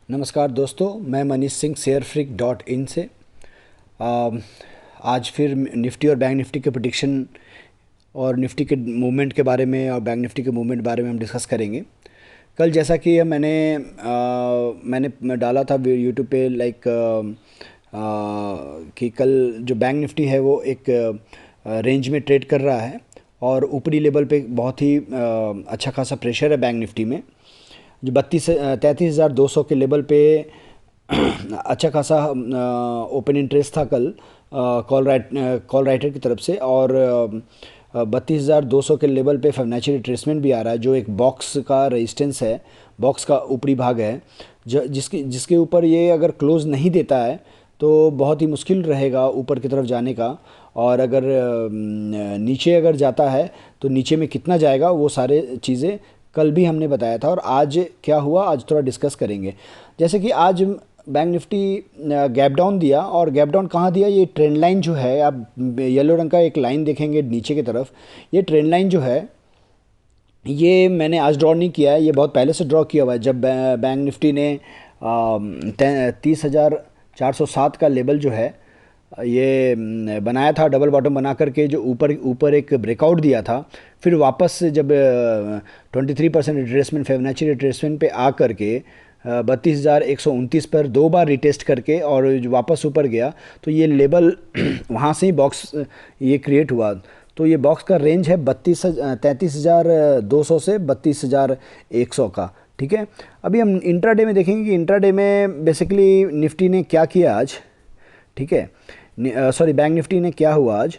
नमस्कार दोस्तों, मैं मनीष सिंह शेयरफ्रिक.इन से आज फिर निफ्टी और बैंक निफ्टी के प्रेडिक्शन और निफ्टी के मूवमेंट के बारे में और बैंक निफ्टी के मूवमेंट बारे में हम डिस्कस करेंगे। कल जैसा कि मैंने डाला था यूट्यूब पे कि कल जो बैंक निफ्टी है वो एक रेंज में ट्रेड कर रहा है और ऊपरी लेवल पे बहुत ही अच्छा खासा प्रेशर है बैंक निफ्टी में। जो 33,200 के लेवल पे अच्छा खासा ओपन इंटरेस्ट था कल कॉल राइटर की तरफ से, और 32,200 के लेवल पे फिबोनाची रिट्रेसमेंट भी आ रहा है, जो एक बॉक्स का रेजिस्टेंस है, बॉक्स का ऊपरी भाग है, जिसके ऊपर ये अगर क्लोज़ नहीं देता है तो बहुत ही मुश्किल रहेगा ऊपर की तरफ जाने का। और अगर नीचे अगर जाता है तो नीचे में कितना जाएगा, वो सारे चीज़ें कल भी हमने बताया था। और आज क्या हुआ, आज थोड़ा डिस्कस करेंगे। जैसे कि आज बैंक निफ्टी गैप डाउन दिया, और गैप डाउन कहाँ दिया, ये ट्रेंड लाइन जो है, आप येलो रंग का एक लाइन देखेंगे नीचे की तरफ, ये ट्रेंड लाइन जो है ये मैंने आज ड्रॉ नहीं किया है, ये बहुत पहले से ड्रॉ किया हुआ है। जब बैंक निफ्टी ने 30,407 का लेवल जो है ये बनाया था, डबल बॉटम बना करके जो ऊपर ऊपर एक ब्रेकआउट दिया था, फिर वापस से जब 23% रिट्रेसमेंट, फिबोनाची रिट्रेसमेंट पे आ करके 32,129 पर दो बार रिटेस्ट करके और वापस ऊपर गया, तो ये लेवल वहाँ से ही बॉक्स ये क्रिएट हुआ। तो ये बॉक्स का रेंज है 33,200 से 32,100 का। ठीक है, अभी हम इंट्राडे में देखेंगे कि इंट्राडे में बेसिकली निफ्टी ने क्या किया आज। ठीक है, सॉरी, बैंक निफ्टी ने क्या हुआ आज।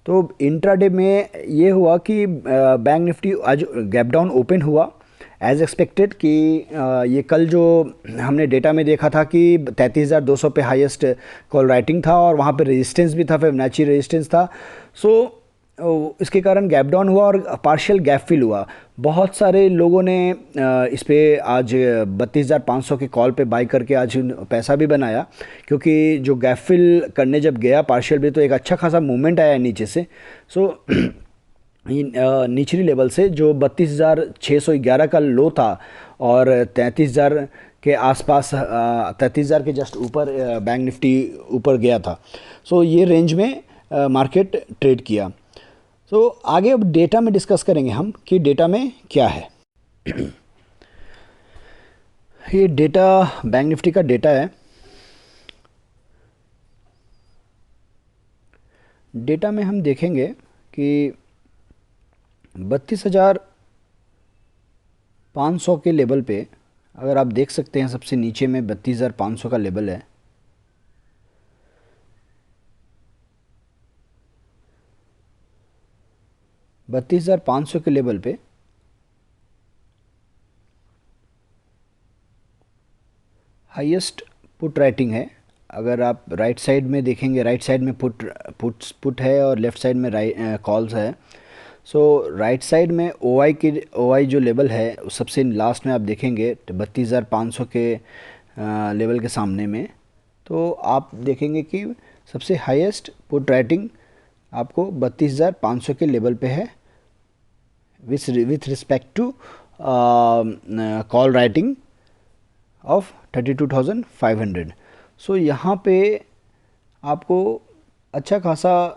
तो इंट्राडे में ये हुआ कि बैंक निफ्टी आज गैप डाउन ओपन हुआ एज एक्सपेक्टेड कि ये कल जो हमने डेटा में देखा था कि 33,200 पे हाईएस्ट कॉल राइटिंग था और वहाँ पे रेजिस्टेंस भी था, फिबोनाची रेजिस्टेंस था। सो इसके कारण गैप डाउन हुआ और पार्शियल गैप फिल हुआ। बहुत सारे लोगों ने इस पे आज 32,500 के कॉल पे बाई करके आज पैसा भी बनाया, क्योंकि जो गैप फिल करने जब गया पार्शियल भी, तो एक अच्छा खासा मूवमेंट आया नीचे से। सो निचली लेवल से जो 32,611 का लो था और 33,000 के आसपास, 33,000 के जस्ट ऊपर बैंक निफ्टी ऊपर गया था। सो ये रेंज में मार्केट ट्रेड किया। तो आगे अब डेटा में डिस्कस करेंगे हम कि डेटा में क्या है। ये डेटा बैंक निफ्टी का डेटा है। डेटा में हम देखेंगे कि 32,500 के लेवल पे, अगर आप देख सकते हैं सबसे नीचे में 32,500 का लेवल है। $32,500 के लेवल पे हाईएस्ट पुट राइटिंग है। अगर आप राइट साइड में देखेंगे, राइट साइड में पुट है और लेफ़्ट साइड में कॉल्स है। सो राइट साइड में ओआई जो लेवल है सबसे लास्ट में आप देखेंगे 32,500 के लेवल के सामने में, तो आप देखेंगे कि सबसे हाईएस्ट पुट राइटिंग आपको 32,500 के लेवल पे है with respect to call writing of 32,500। सो यहाँ पे आपको अच्छा खासा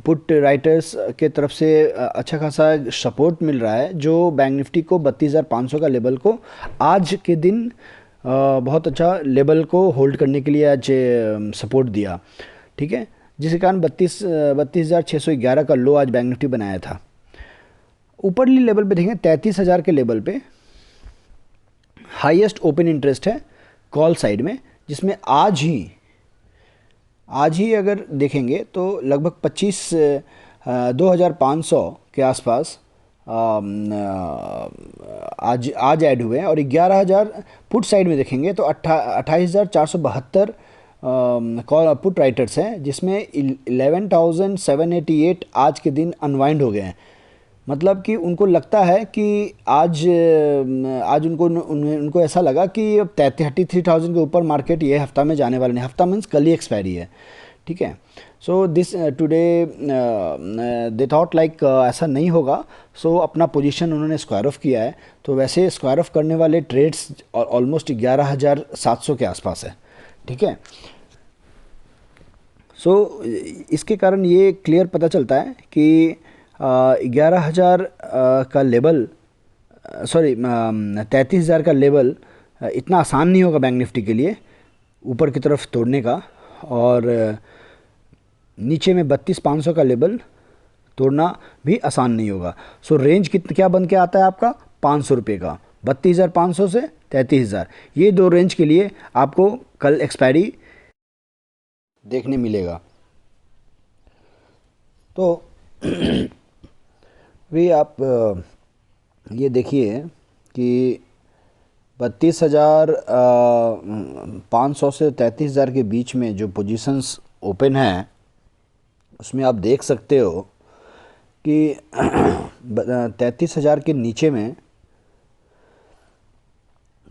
पुट राइटर्स के तरफ से अच्छा खासा सपोर्ट मिल रहा है, जो बैंक निफ्टी को 32,500 का लेवल को आज के दिन बहुत अच्छा लेवल को होल्ड करने के लिए आज सपोर्ट दिया। ठीक है, जिसके कारण 32,611 का लो आज बैंक निफ्टी बनाया था। ऊपरली लेवल पे देखेंगे 33,000 के लेवल पे हाईएस्ट ओपन इंटरेस्ट है कॉल साइड में, जिसमें आज ही अगर देखेंगे तो लगभग 2,500 के आसपास आज ऐड हुए हैं, और 11,000 पुट साइड में देखेंगे तो 28,472 पुट राइटर्स हैं, जिसमें 11,788 आज के दिन अनवाइंड हो गए हैं। मतलब कि उनको लगता है कि आज उनको ऐसा लगा कि अब 33,000 के ऊपर मार्केट ये हफ्ता में जाने वाला नहीं। हफ्ता मीन्स कल ही एक्सपायरी है। ठीक है। So this today they thought like ऐसा नहीं होगा, सो अपना पोजीशन उन्होंने स्क्वायर ऑफ किया है। तो वैसे स्क्वायर ऑफ करने वाले ट्रेड्स ऑलमोस्ट 11,700 के आसपास है, ठीक है। सो इसके कारण ये क्लियर पता चलता है कि 11,000 का लेवल, सॉरी 33,000 का लेवल इतना आसान नहीं होगा बैंक निफ्टी के लिए ऊपर की तरफ तोड़ने का, और नीचे में 32,500 का लेवल तोड़ना भी आसान नहीं होगा। सो रेंज क्या बन के आता है आपका 500 रुपये का, 32,500 से 33,000, ये दो रेंज के लिए आपको कल एक्सपायरी देखने मिलेगा। तो भी आप ये देखिए कि 32,500 से 33,000 के बीच में जो पोजीशंस ओपन हैं उसमें आप देख सकते हो कि 33,000 के नीचे में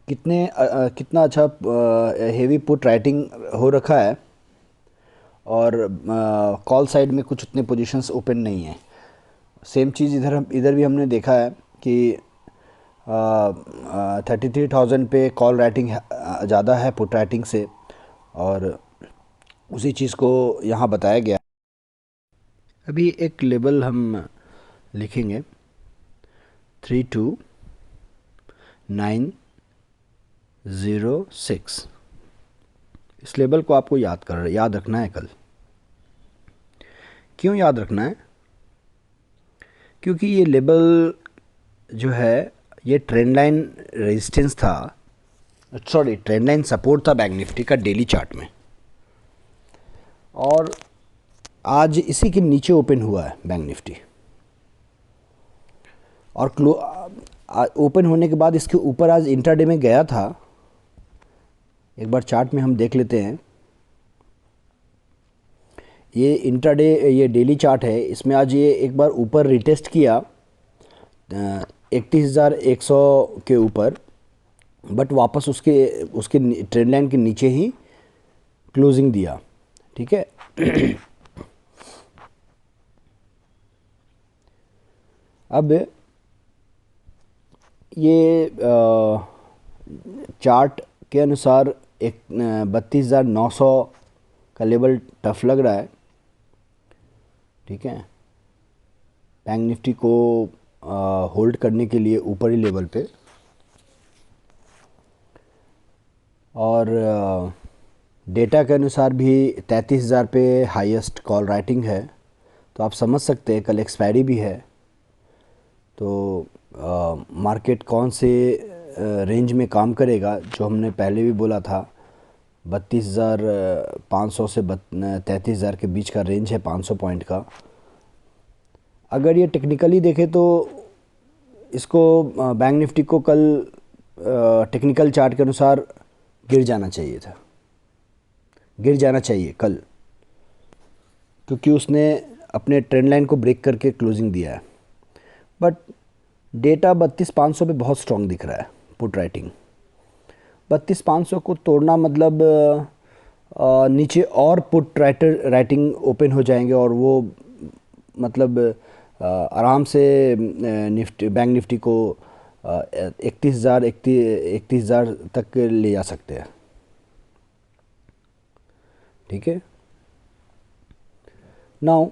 कितना अच्छा हेवी पुट राइटिंग हो रखा है, और कॉल साइड में कुछ उतने पोजीशंस ओपन नहीं है। सेम चीज़ इधर भी हमने देखा है कि 33,000 पे कॉल राइटिंग ज़्यादा है पुट राइटिंग से, और उसी चीज़ को यहाँ बताया गया। अभी एक लेवल हम लिखेंगे 32,906। इस लेवल को आपको याद रखना है कल। क्यों याद रखना है? क्योंकि ये लेवल जो है ये ट्रेंड लाइन रेजिस्टेंस था, सॉरी ट्रेंड लाइन सपोर्ट था बैंक निफ्टी का डेली चार्ट में, और आज इसी के नीचे ओपन हुआ है बैंक निफ्टी, और ओपन होने के बाद इसके ऊपर आज इंट्राडे में गया था। एक बार चार्ट में हम देख लेते हैं। ये इंट्राडे, ये डेली चार्ट है, इसमें आज ये एक बार ऊपर रिटेस्ट किया 31,100 के ऊपर, बट वापस उसके ट्रेंड लाइन के नीचे ही क्लोजिंग दिया, ठीक है। अब ये चार्ट के अनुसार 32,900 का लेवल टफ लग रहा है, ठीक है, बैंक निफ्टी को होल्ड करने के लिए ऊपरी लेवल पे। और डेटा के अनुसार भी 33,000 पे हाईएस्ट कॉल राइटिंग है, तो आप समझ सकते हैं कल एक्सपायरी भी है। तो मार्केट कौन से रेंज में काम करेगा, जो हमने पहले भी बोला था 32,500 से 33,000 के बीच का रेंज है 500 पॉइंट का। अगर ये टेक्निकली देखें तो इसको बैंक निफ्टी को कल टेक्निकल चार्ट के अनुसार गिर जाना चाहिए कल, क्योंकि उसने अपने ट्रेंड लाइन को ब्रेक करके क्लोजिंग दिया है। बट डेटा 32,500 पे बहुत स्ट्रॉन्ग दिख रहा है पुट राइटिंग। 32,500 को तोड़ना मतलब नीचे और पुट राइटिंग ओपन हो जाएंगे, और वो मतलब आराम से बैंक निफ्टी को 31,000 तक ले जा सकते हैं, ठीक है। नाउ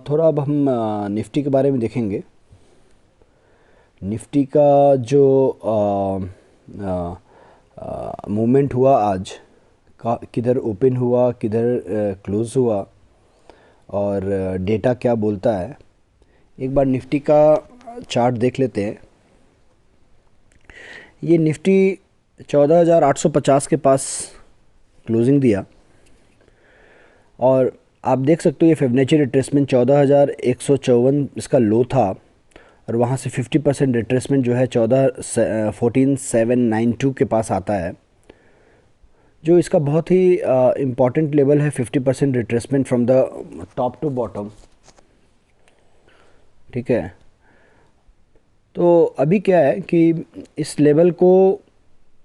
थोड़ा अब हम निफ्टी के बारे में देखेंगे। निफ्टी का जो मूवमेंट हुआ आज किधर ओपन हुआ, किधर क्लोज हुआ, और डेटा क्या बोलता है, एक बार निफ्टी का चार्ट देख लेते हैं। ये निफ्टी 14,850 के पास क्लोजिंग दिया, और आप देख सकते हो ये फिबोनाची रिट्रेसमेंट 14,154 इसका लो था, और वहाँ से 50% रिट्रेसमेंट जो है 14,792 के पास आता है, जो इसका बहुत ही इम्पॉर्टेंट लेवल है। 50% retracement from the top to bottom, ठीक है। तो अभी क्या है कि इस लेवल को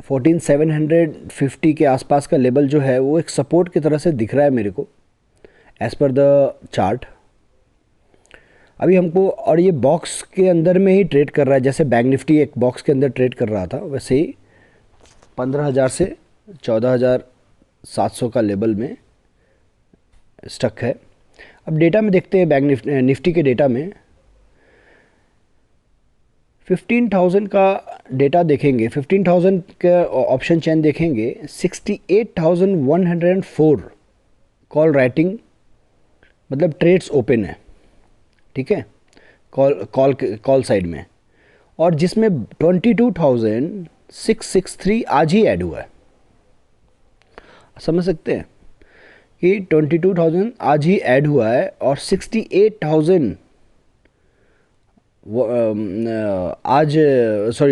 14,750 के आसपास का लेवल जो है वो एक सपोर्ट की तरह से दिख रहा है मेरे को, एज़ पर द चार्ट। अभी हमको, और ये बॉक्स के अंदर में ही ट्रेड कर रहा है, जैसे बैंक निफ्टी एक बॉक्स के अंदर ट्रेड कर रहा था वैसे ही 15,000 से 14,700 का लेवल में स्टक है। अब डेटा में देखते हैं, बैंक निफ्टी के डेटा में 15,000 का डेटा देखेंगे, 15,000 का ऑप्शन चेन देखेंगे, 68,104 कॉल राइटिंग मतलब ट्रेड्स ओपन है, ठीक है, कॉल साइड में, और जिसमें 22,663 आज ही ऐड हुआ है। समझ सकते हैं कि 22,000 आज ही ऐड हुआ है और 68,000 आज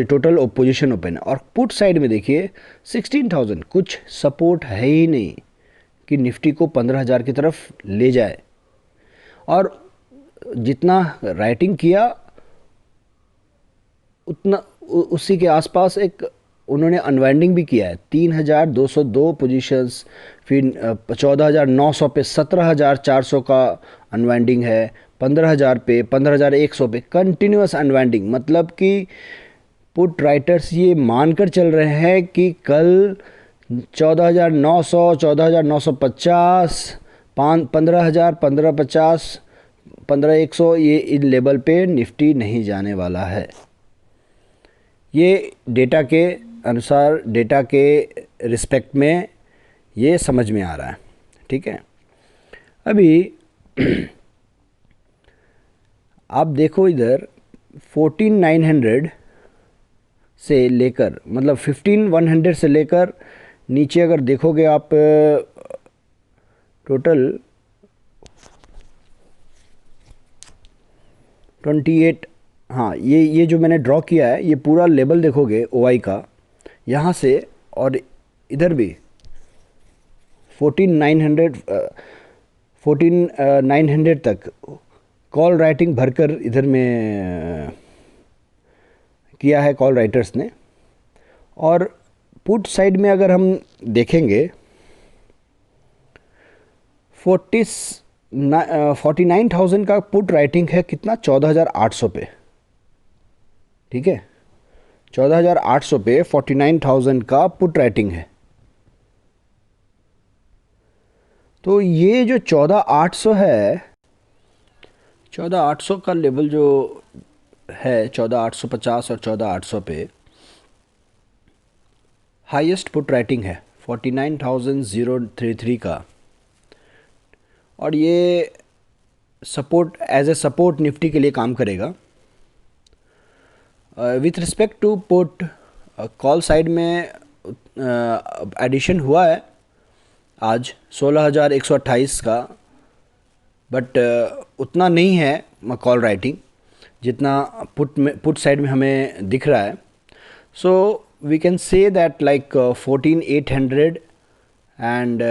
टोटल पोजीशन ओपन है। और पुट साइड में देखिए 16,000, कुछ सपोर्ट है ही नहीं कि निफ्टी को 15,000 की तरफ ले जाए। और जितना राइटिंग किया उतना उसी के आसपास एक उन्होंने अनवाइंडिंग भी किया है। 3,202 पोजीशंस, फिर 14,900 पे 17,400 का अनवाइंडिंग है, 15,000 पे, 15,100 पे कंटिन्यूस अनवाइंडिंग। मतलब कि पुट राइटर्स ये मानकर चल रहे हैं कि कल 14,900, 14,950, 15,000, 15,50, 15,100 ये इन लेवल पे निफ्टी नहीं जाने वाला है। ये डेटा के अनुसार, डेटा के रिस्पेक्ट में ये समझ में आ रहा है, ठीक है। अभी आप देखो इधर 14,900 से लेकर, मतलब 15,100 से लेकर नीचे अगर देखोगे आप टोटल 28, हाँ ये जो मैंने ड्रॉ किया है ये पूरा लेवल देखोगे ओआई का, यहाँ से और इधर भी 14,900 तक कॉल राइटिंग भरकर इधर में किया है कॉल राइटर्स ने। और पुट साइड में अगर हम देखेंगे 49,000 का पुट राइटिंग है, कितना, 14,800 पे, ठीक है, 14,800 पे 49,000 का पुट राइटिंग है। तो ये जो 14,800 है, 14,800 का लेवल जो है 14,850 और 14,800 पे हाईएस्ट पुट राइटिंग है 49,033 का। और ये support, as a support Nifty के लिए काम करेगा। With respect to put, call side में एडिशन हुआ है आज 16,128 का, बट उतना नहीं है कॉल राइटिंग जितना पुट साइड में हमें दिख रहा है। So we can say that like 14,800 and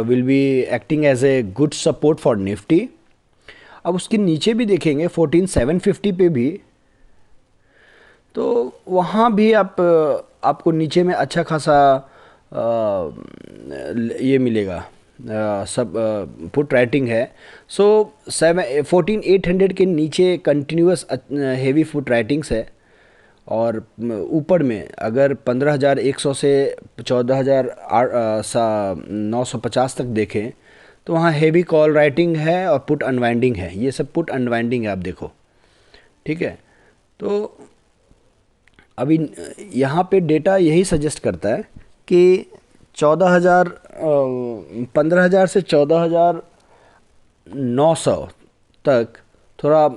will be acting as a good support for Nifty। अब उसके नीचे भी देखेंगे 14,750 पे भी, तो वहाँ भी आपको नीचे में अच्छा खासा ये मिलेगा, सब पुट राइटिंग है। सो 14,800 के नीचे कंटिन्यूस हेवी पुट राइटिंग्स है। और ऊपर में अगर 15,100 से 14,950 तक देखें तो वहाँ हेवी कॉल राइटिंग है और पुट अनवाइंडिंग है। ये सब पुट अनवाइंडिंग है, आप देखो, ठीक है। तो अभी यहाँ पे डेटा यही सजेस्ट करता है कि 15,000 से 14,900 तक थोड़ा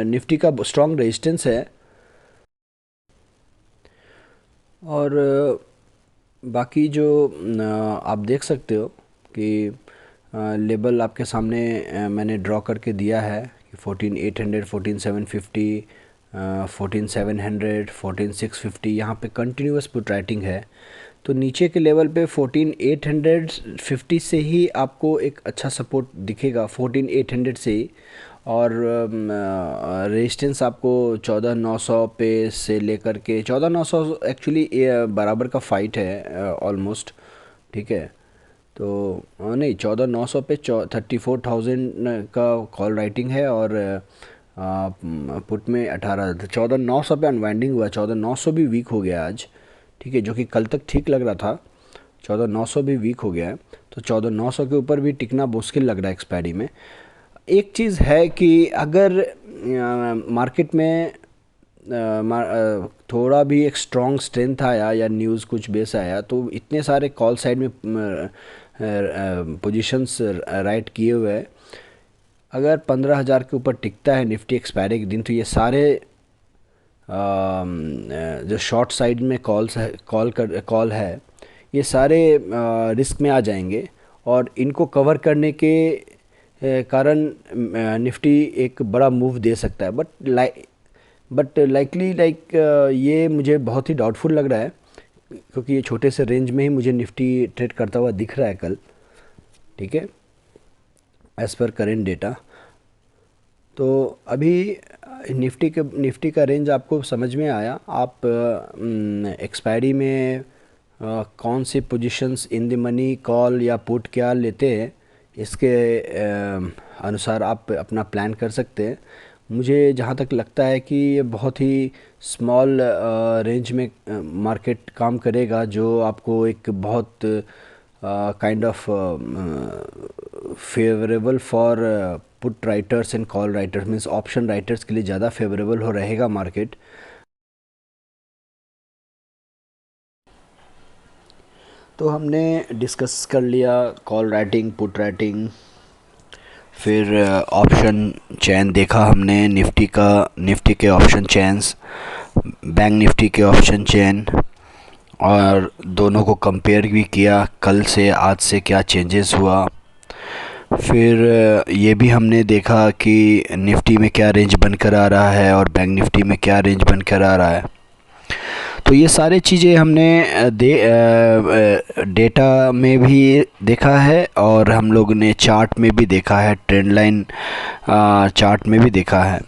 निफ्टी का स्ट्रॉन्ग रेजिस्टेंस है। और बाकी जो आप देख सकते हो कि लेवल आपके सामने मैंने ड्रॉ करके दिया है कि 14,800, 14,750, 14,700, 14,650, यहाँ पे कंटिन्यूस पुट राइटिंग है। तो नीचे के लेवल पे 14,850 से ही आपको एक अच्छा सपोर्ट दिखेगा, 14,800 से ही। और रेजिस्टेंस आपको 14,900 पे से लेकर के 14,900 एक्चुअली बराबर का फाइट है ऑलमोस्ट, ठीक है। तो नहीं, 14,900 पे 34,000 का कॉल राइटिंग है, और पुट में 18, 14,900 पे अनवाइंडिंग हुआ। 14,900 भी वीक हो गया आज, ठीक है, जो कि कल तक ठीक लग रहा था। 14,900 भी वीक हो गया है, तो 14,900 के ऊपर भी टिकना मुश्किल लग रहा है एक्सपायरी में। एक चीज़ है कि अगर मार्केट में थोड़ा भी एक स्ट्रॉन्ग स्ट्रेंथ आया या न्यूज़ कुछ बेस आया, तो इतने सारे कॉल साइड में पोजीशंस राइट किए हुए हैं। अगर 15,000 के ऊपर टिकता है निफ्टी एक्सपायरी के दिन, तो ये सारे जो शॉर्ट साइड में कॉल है, ये सारे रिस्क में आ जाएंगे, और इनको कवर करने के कारण निफ्टी एक बड़ा मूव दे सकता है। बट लाइकली ये मुझे बहुत ही डाउटफुल लग रहा है, क्योंकि ये छोटे से रेंज में ही मुझे निफ्टी ट्रेड करता हुआ दिख रहा है कल, ठीक है, एज़ पर करेंट डेटा। तो अभी निफ्टी का रेंज आपको समझ में आया। आप एक्सपायरी में कौन सी positions in the money, call या पुट क्या लेते हैं, इसके अनुसार आप अपना प्लान कर सकते हैं। मुझे जहाँ तक लगता है कि ये बहुत ही स्मॉल रेंज में मार्केट काम करेगा, जो आपको एक बहुत kind of favourable for put writers and call writers, means option writers के लिए ज़्यादा फेवरेबल हो रहेगा मार्केट। तो हमने डिस्कस कर लिया कॉल राइटिंग, पुट राइटिंग, फिर ऑप्शन चेन देखा हमने, निफ्टी के ऑप्शन चेन्स, बैंक निफ्टी के ऑप्शन चेन, और दोनों को कंपेयर भी किया, कल से आज से क्या चेंजेस हुआ। फिर ये भी हमने देखा कि निफ्टी में क्या रेंज बनकर आ रहा है और बैंक निफ्टी में क्या रेंज बनकर आ रहा है। तो ये सारी चीज़ें हमने डेटा में भी देखा है, और हम लोग ने चार्ट में भी देखा है, ट्रेंड लाइन चार्ट में भी देखा है।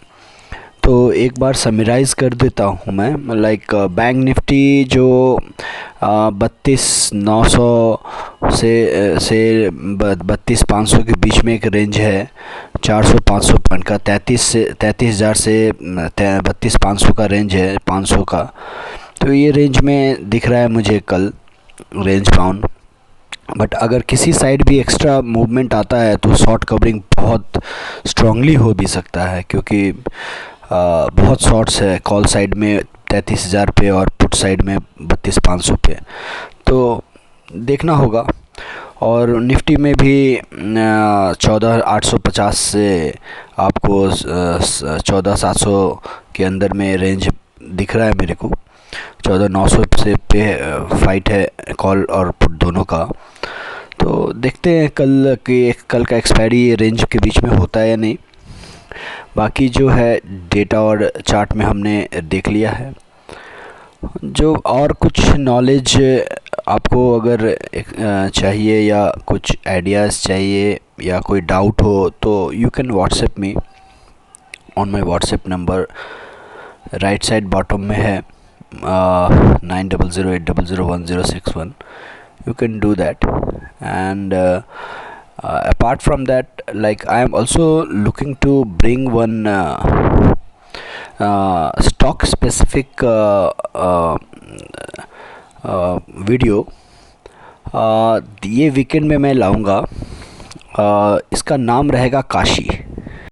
तो एक बार समराइज़ कर देता हूँ मैं, लाइक बैंक निफ्टी जो 32,900 से 32,500 के बीच में एक रेंज है, 400-500 पॉइंट का, 33,000 से 32,500 का रेंज है, 500 का। तो ये रेंज में दिख रहा है मुझे कल, रेंज बाउंड। बट अगर किसी साइड भी एक्स्ट्रा मूवमेंट आता है तो शॉर्ट कवरिंग बहुत स्ट्रांगली हो भी सकता है, क्योंकि बहुत शॉर्ट्स है कॉल साइड में 33,000 पे और पुट साइड में 32,500 पे, तो देखना होगा। और निफ्टी में भी 14,850 से आपको 14,700 के अंदर में रेंज दिख रहा है मेरे को। 14,900 से पे फाइट है कॉल और पुट दोनों का। तो देखते हैं कल का एक्सपायरी रेंज के बीच में होता है या नहीं। बाकी जो है डेटा और चार्ट में हमने देख लिया है। जो और कुछ नॉलेज आपको अगर चाहिए या कुछ आइडियाज़ चाहिए या कोई डाउट हो, तो you can WhatsApp me on my WhatsApp number, right side bottom में है 9008001061. You can do that. And apart from that, like, I am also looking to bring one stock specific video ये weekend में मैं लाऊंगा। इसका नाम रहेगा काशी।